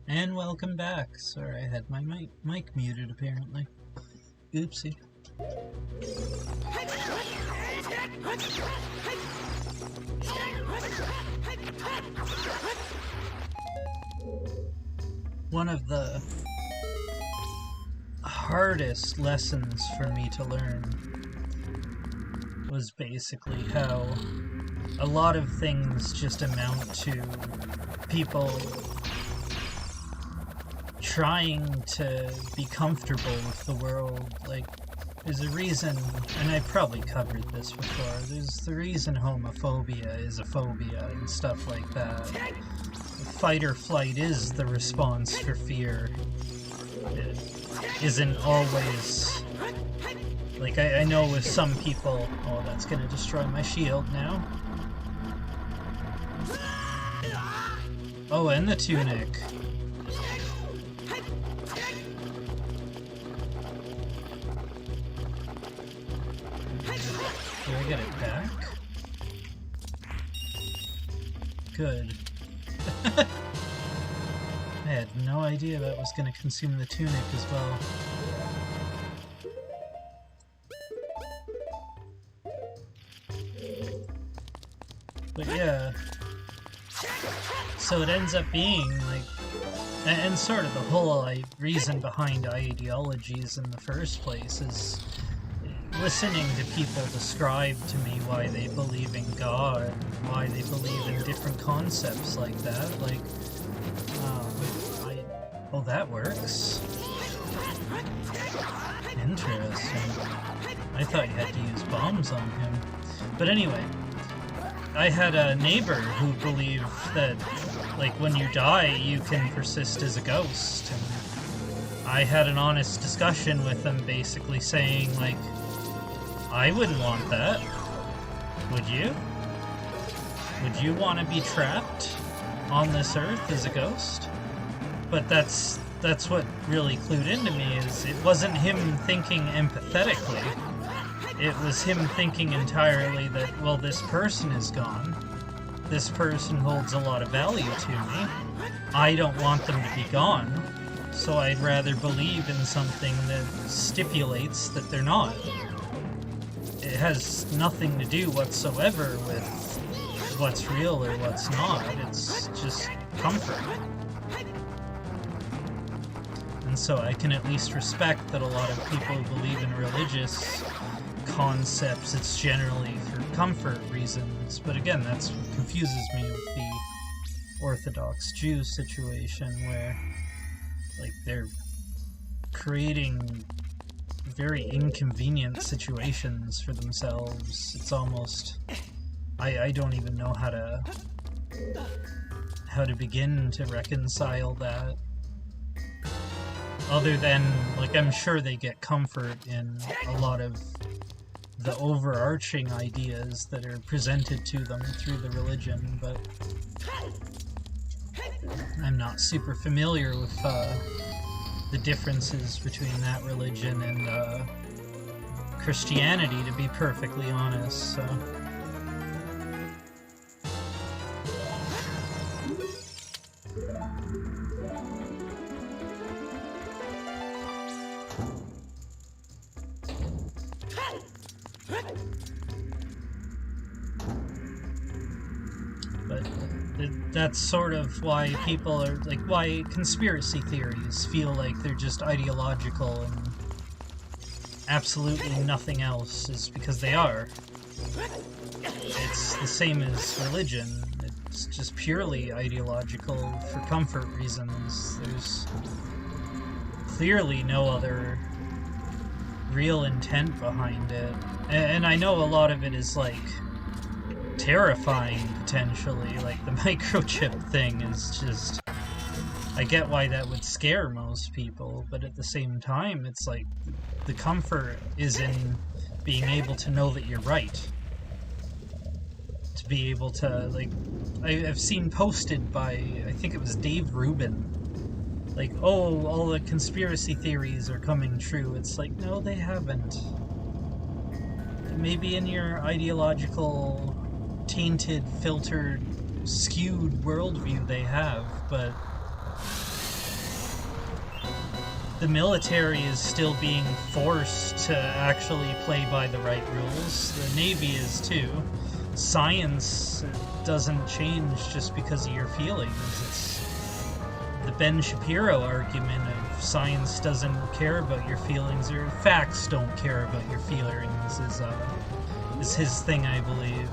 And welcome back. Sorry, I had my mic muted apparently. Oopsie. One of the hardest lessons for me to learn was basically how a lot of things just amount to people trying to be comfortable with the world. Like, there's a reason, and I probably covered this before, there's the reason homophobia is a phobia and stuff like that. Fight or flight is the response for fear. It isn't always... Like, I know with some people... Oh, that's gonna destroy my shield now. Oh, and the tunic. Do I get it back? Good. I had no idea that was going to consume the tunic as well. But yeah. So it ends up being like... And sort of the whole reason behind ideologies in the first place is listening to people describe to me why they believe in God, why they believe in different concepts like that. Like, oh, that works. Interesting. I thought you had to use bombs on him. But anyway, I had a neighbor who believed that, like, when you die, you can persist as a ghost. And I had an honest discussion with him, basically saying, like, I wouldn't want that. Would you? Would you want to be trapped on this earth as a ghost? But that's what really clued into me, is it wasn't him thinking empathetically. It was him thinking entirely that, well, this person is gone. This person holds a lot of value to me. I don't want them to be gone, so I'd rather believe in something that stipulates that they're not. It has nothing to do whatsoever with what's real or what's not. It's just comfort. And so I can at least respect that a lot of people believe in religious concepts. It's generally for comfort reasons. But again, that's what confuses me with the Orthodox Jew situation, where, like, they're creating very inconvenient situations for themselves. It's almost... I don't even know how to begin to reconcile that. Other than, like, I'm sure they get comfort in a lot of the overarching ideas that are presented to them through the religion, but I'm not super familiar with the differences between that religion and Christianity, to be perfectly honest, so... But that's sort of why people are, like, why conspiracy theories feel like they're just ideological and absolutely nothing else, is because they are. It's the same as religion. It's just purely ideological for comfort reasons. There's clearly no other real intent behind it. And I know a lot of it is, like, terrifying, potentially. Like, the microchip thing is just... I get why that would scare most people, but at the same time, it's like, the comfort is in being able to know that you're right. To be able to, like... I've seen posted by, I think it was Dave Rubin, like, oh, all the conspiracy theories are coming true. It's like, no, they haven't. Maybe in your ideological, tainted, filtered, skewed worldview they have, but the military is still being forced to actually play by the right rules. The Navy is too. Science doesn't change just because of your feelings. It's the Ben Shapiro argument of science doesn't care about your feelings, or facts don't care about your feelings is his thing, I believe.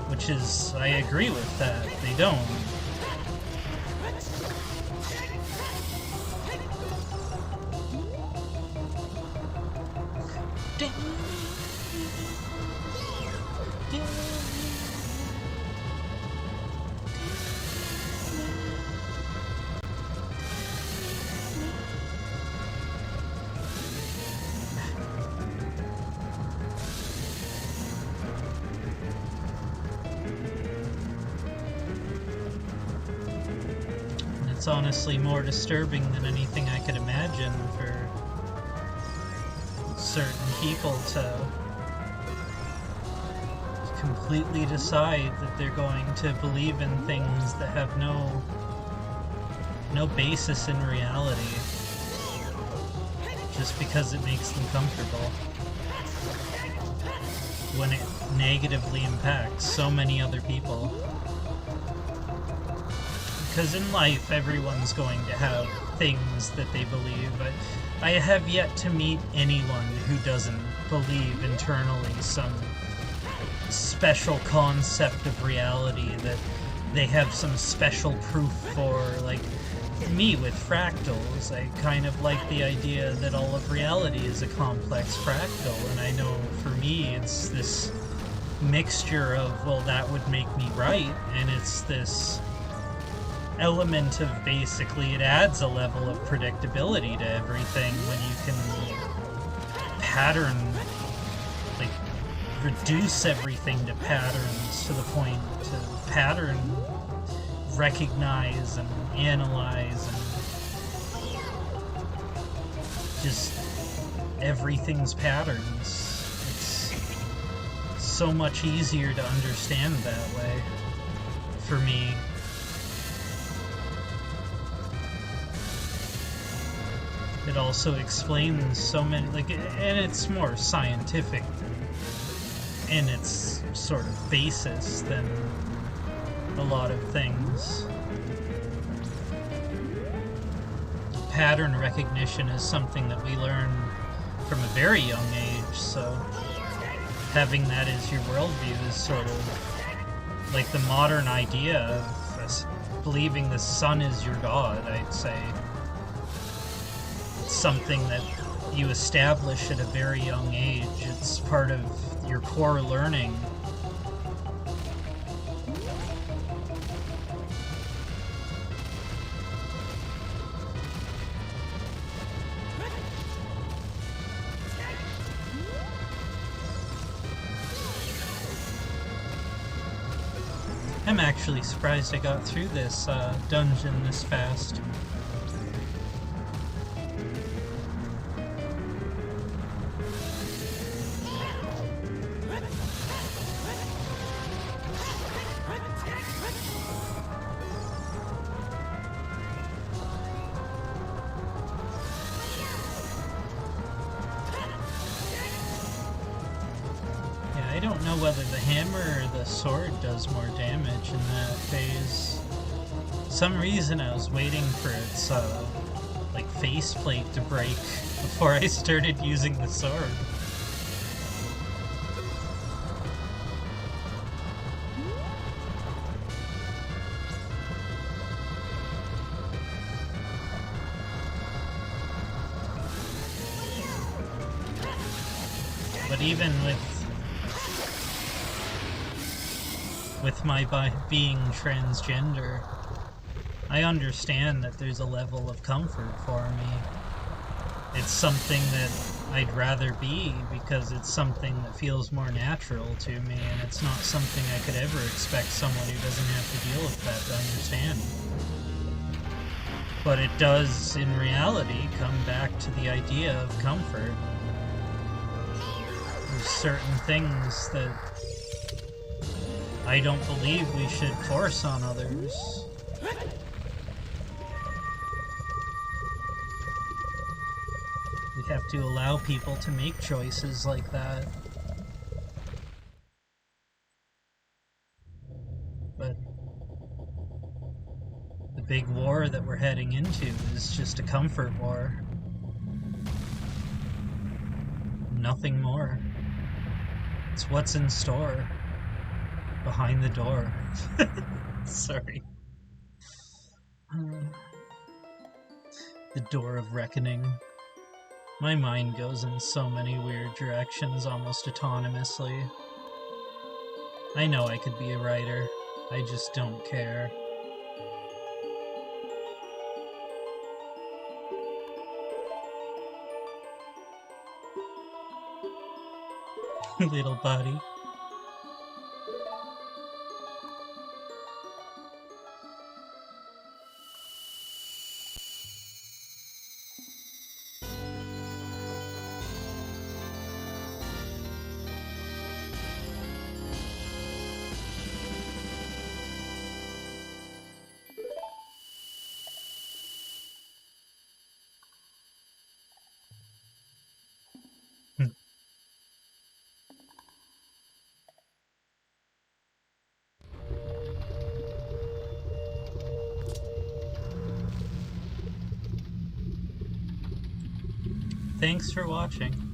Which is, I agree with that. They don't. It's honestly more disturbing than anything I could imagine for certain people to completely decide that they're going to believe in things that have no basis in reality just because it makes them comfortable, when it negatively impacts so many other people. Because in life, everyone's going to have things that they believe. I have yet to meet anyone who doesn't believe internally some special concept of reality that they have some special proof for. Like me with fractals, I kind of like the idea that all of reality is a complex fractal, and I know for me it's this mixture of, well, that would make me right, and it's this element of basically it adds a level of predictability to everything when you can pattern, like reduce everything to patterns to the point to pattern recognize and analyze, and just everything's patterns. It's so much easier to understand that way for me. It also explains so many, like, and it's more scientific in its sort of basis than a lot of things. Pattern recognition is something that we learn from a very young age, so having that as your worldview is sort of like the modern idea of us believing the sun is your god, I'd say. Something that you establish at a very young age. It's part of your core learning. I'm actually surprised I got through this dungeon this fast. I don't know whether the hammer or the sword does more damage in that phase. For some reason I was waiting for its like faceplate to break before I started using the sword. But even with my being transgender, I understand that there's a level of comfort for me. It's something that I'd rather be because it's something that feels more natural to me, and it's not something I could ever expect someone who doesn't have to deal with that to understand. But it does, in reality, come back to the idea of comfort. There's certain things that I don't believe we should force on others. to allow people to make choices like that. But the big war that we're heading into is just a comfort war. Nothing more. It's what's in store. Behind the door. Sorry. The door of reckoning. My mind goes in so many weird directions almost autonomously. I know I could be a writer. I just don't care. Little buddy. Thanks for watching.